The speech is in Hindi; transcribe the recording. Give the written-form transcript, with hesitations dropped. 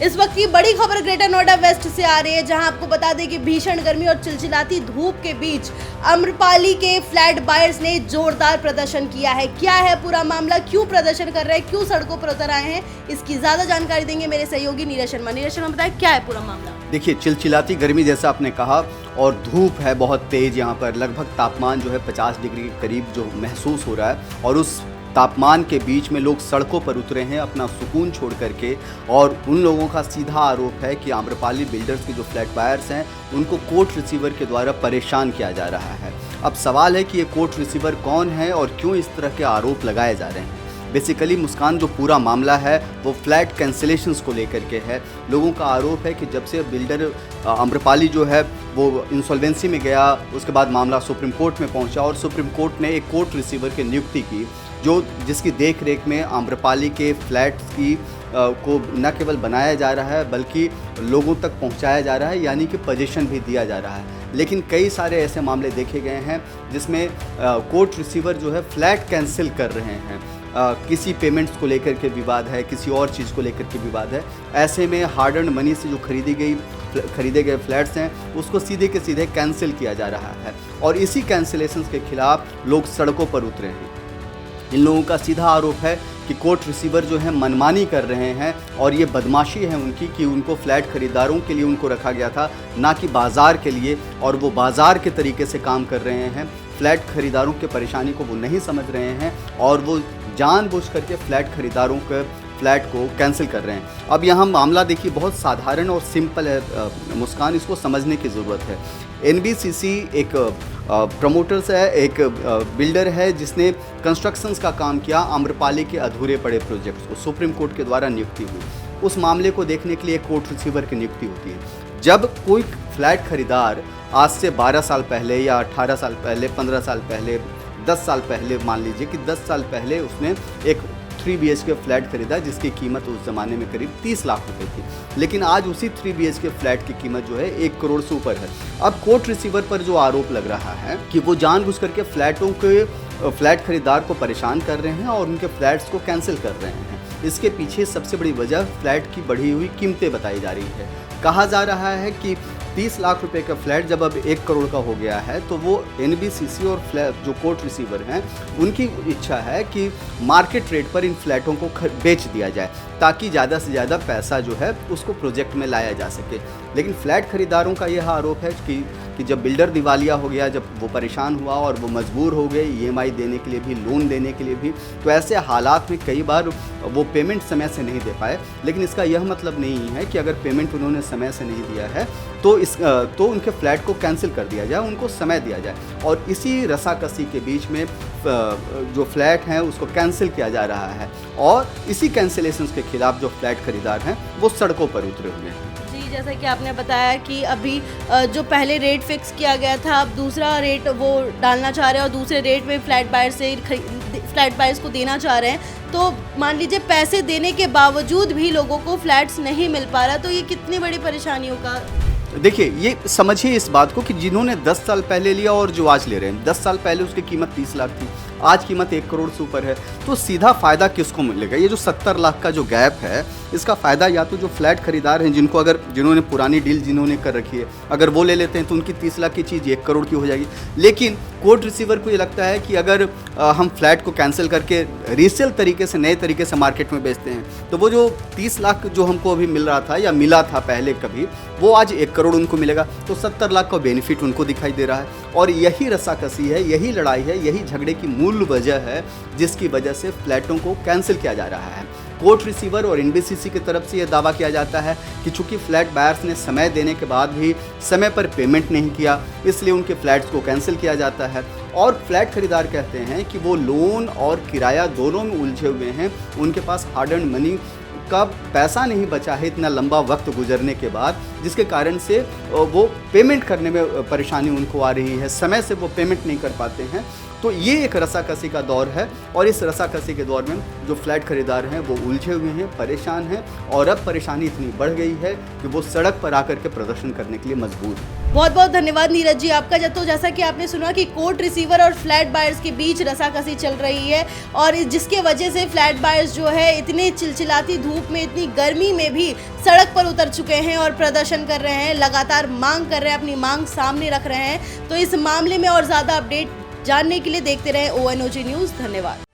इस वक्त की बड़ी खबर ग्रेटर नोएडा वेस्ट से आ रही है, जहां आपको बता दें कि भीषण गर्मी और चिलचिलाती धूप के बीच आम्रपाली के फ्लैट बायर्स ने जोरदार प्रदर्शन किया है। क्या है पूरा मामला, क्यों प्रदर्शन कर रहे हैं, क्यों सड़कों पर उतर आए हैं, इसकी ज्यादा जानकारी देंगे मेरे सहयोगी नीरज शर्मा। नीरज शर्मा, बताएं क्या है पूरा मामला। देखिए, चिलचिलाती गर्मी जैसा आपने कहा और धूप है बहुत तेज़। यहाँ पर लगभग तापमान जो है 50 डिग्री के करीब जो महसूस हो रहा है, और उस तापमान के बीच में लोग सड़कों पर उतरे हैं अपना सुकून छोड़ करके। और उन लोगों का सीधा आरोप है कि आम्रपाली बिल्डर्स के जो फ्लैट बायर्स हैं उनको कोर्ट रिसीवर के द्वारा परेशान किया जा रहा है। अब सवाल है कि ये कोर्ट रिसीवर कौन है और क्यों इस तरह के आरोप लगाए जा रहे हैं। बेसिकली मुस्कान, जो पूरा मामला है वो फ्लैट कैंसिलेशंस को लेकर के है। लोगों का आरोप है कि जब से बिल्डर आम्रपाली जो है वो इंसॉल्वेंसी में गया, उसके बाद मामला सुप्रीम कोर्ट में पहुंचा और सुप्रीम कोर्ट ने एक कोर्ट रिसीवर की नियुक्ति की, जिसकी देख रेख में आम्रपाली के फ्लैट्स की को न केवल बनाया जा रहा है बल्कि लोगों तक पहुंचाया जा रहा है, यानी कि पोजीशन भी दिया जा रहा है। लेकिन कई सारे ऐसे मामले देखे गए हैं जिसमें कोर्ट रिसीवर जो है फ्लैट कैंसिल कर रहे हैं। किसी पेमेंट्स को लेकर के विवाद है, किसी और चीज़ को लेकर के विवाद है। ऐसे में हार्ड एंड मनी से जो खरीदे गए फ्लैट्स हैं उसको सीधे के सीधे कैंसिल किया जा रहा है, और इसी कैंसिलेशंस के खिलाफ लोग सड़कों पर उतरे हैं। इन लोगों का सीधा आरोप है कि कोर्ट रिसीवर जो है मनमानी कर रहे हैं, और ये बदमाशी है उनकी कि उनको फ्लैट खरीदारों के लिए उनको रखा गया था, ना कि बाज़ार के लिए, और वो बाज़ार के तरीके से काम कर रहे हैं। फ्लैट खरीदारों की परेशानी को वो नहीं समझ रहे हैं और वो जानबूझ करके फ्लैट खरीदारों के फ्लैट को कैंसिल कर रहे हैं। अब यहाँ मामला देखिए बहुत साधारण और सिंपल है मुस्कान, इसको समझने की ज़रूरत है। एनबीसीसी एक प्रमोटर्स है, एक बिल्डर है जिसने कंस्ट्रक्शंस का काम किया आम्रपाली के अधूरे पड़े प्रोजेक्ट्स को। सुप्रीम कोर्ट के द्वारा नियुक्ति हुई। उस मामले को देखने के लिए कोर्ट रिसीवर की नियुक्ति होती है। जब कोई फ्लैट खरीदार आज से 12 साल पहले या 18 साल पहले, 15 साल पहले, 10 साल पहले, मान लीजिए कि 10 साल पहले उसने एक 3 BHK फ्लैट खरीदा जिसकी कीमत उस ज़माने में करीब 30 लाख रुपए थी, लेकिन आज उसी 3 BHK फ्लैट की कीमत जो है 1 करोड़ से ऊपर है। अब कोर्ट रिसीवर पर जो आरोप लग रहा है कि वो जानबूझ करके फ्लैट खरीदार को परेशान कर रहे हैं और उनके फ्लैट्स को कैंसिल कर रहे हैं। इसके पीछे सबसे बड़ी वजह फ्लैट की बढ़ी हुई कीमतें बताई जा रही है। कहा जा रहा है कि 30 लाख रुपए का फ्लैट जब अब 1 करोड़ का हो गया है, तो वो एनबीसीसी और जो कोर्ट रिसीवर हैं उनकी इच्छा है कि मार्केट रेट पर इन फ्लैटों को बेच दिया जाए, ताकि ज़्यादा से ज़्यादा पैसा जो है उसको प्रोजेक्ट में लाया जा सके। लेकिन फ्लैट खरीदारों का यह आरोप है कि जब बिल्डर दिवालिया हो गया, जब वो परेशान हुआ और वो मजबूर हो गए EMI देने के लिए भी, लोन देने के लिए भी, तो ऐसे हालात में कई बार वो पेमेंट समय से नहीं दे पाए। लेकिन इसका यह मतलब नहीं है कि अगर पेमेंट उन्होंने समय से नहीं दिया है तो उनके फ्लैट को कैंसिल कर दिया जाए, उनको समय दिया जाए। और इसी रसाकसी के बीच में जो फ्लैट हैं उसको कैंसिल किया जा रहा है, और इसी कैंसिलेशंस के खिलाफ जो फ्लैट खरीदार हैं वो सड़कों पर उतरे हुए हैं। जी, जैसा कि आपने बताया कि अभी जो पहले रेट फिक्स किया गया था, अब दूसरा रेट वो डालना चाह रहे हैं और दूसरे रेट में फ्लैट बायर्स को देना चाह रहे हैं। तो मान लीजिए पैसे देने के बावजूद भी लोगों को फ्लैट्स नहीं मिल पा रहा, तो ये कितनी बड़ी परेशानियों का। देखिए, ये समझिए इस बात को कि जिन्होंने 10 साल पहले लिया और जो आज ले रहे हैं, 10 साल पहले उसकी कीमत 30 लाख थी, आज कीमत 1 करोड़ से ऊपर है, तो सीधा फ़ायदा किसको मिलेगा? ये जो 70 लाख का जो गैप है, इसका फ़ायदा या तो जो फ्लैट खरीदार हैं जिन्होंने पुरानी डील कर रखी है, अगर वो ले लेते हैं तो उनकी 30 लाख की चीज़ 1 करोड़ की हो जाएगी। लेकिन कोर्ट रिसीवर को ये लगता है कि अगर हम फ्लैट को कैंसिल करके रीसेल तरीके से, नए तरीके से मार्केट में बेचते हैं, तो वो जो 30 लाख जो हमको अभी मिल रहा था या मिला था पहले कभी, वो आज 1 करोड़ उनको मिलेगा, तो 70 लाख का बेनिफिट उनको दिखाई दे रहा है। और यही रस्साकसी है, यही लड़ाई है, यही झगड़े की मूल वजह है जिसकी वजह से फ्लैटों को कैंसिल किया जा रहा है। कोर्ट रिसीवर और एनबीसीसी की तरफ से यह दावा किया जाता है कि चूंकि फ्लैट बायर्स ने समय देने के बाद भी समय पर पेमेंट नहीं किया, इसलिए उनके फ्लैट्स को कैंसिल किया जाता है। और फ्लैट खरीदार कहते हैं कि वो लोन और किराया दोनों में उलझे हुए हैं, उनके पास हार्ड एंड मनी का पैसा नहीं बचा है इतना लंबा वक्त गुजरने के बाद, जिसके कारण से वो पेमेंट करने में परेशानी उनको आ रही है, समय से वो पेमेंट नहीं कर पाते हैं। तो ये एक रसाकसी का दौर है, और इस रसाकसी के दौर में जो फ्लैट खरीदार हैं वो उलझे हुए हैं, परेशान हैं, और अब परेशानी इतनी बढ़ गई है कि वो सड़क पर आकर के प्रदर्शन करने के लिए मजबूर हैं। बहुत बहुत धन्यवाद नीरज जी आपका। तो जैसा कि आपने सुना कि कोर्ट रिसीवर और फ्लैट बायर्स के बीच रसाकसी चल रही है और जिसके वजह से फ्लैट बायर्स जो है इतने चिलचिलाती धूप में, इतनी गर्मी में भी सड़क पर उतर चुके हैं और प्रदर्शन कर रहे हैं, लगातार मांग कर रहे हैं, अपनी मांग सामने रख रहे हैं। तो इस मामले में और ज़्यादा अपडेट जानने के लिए देखते रहें ONOG न्यूज़। धन्यवाद।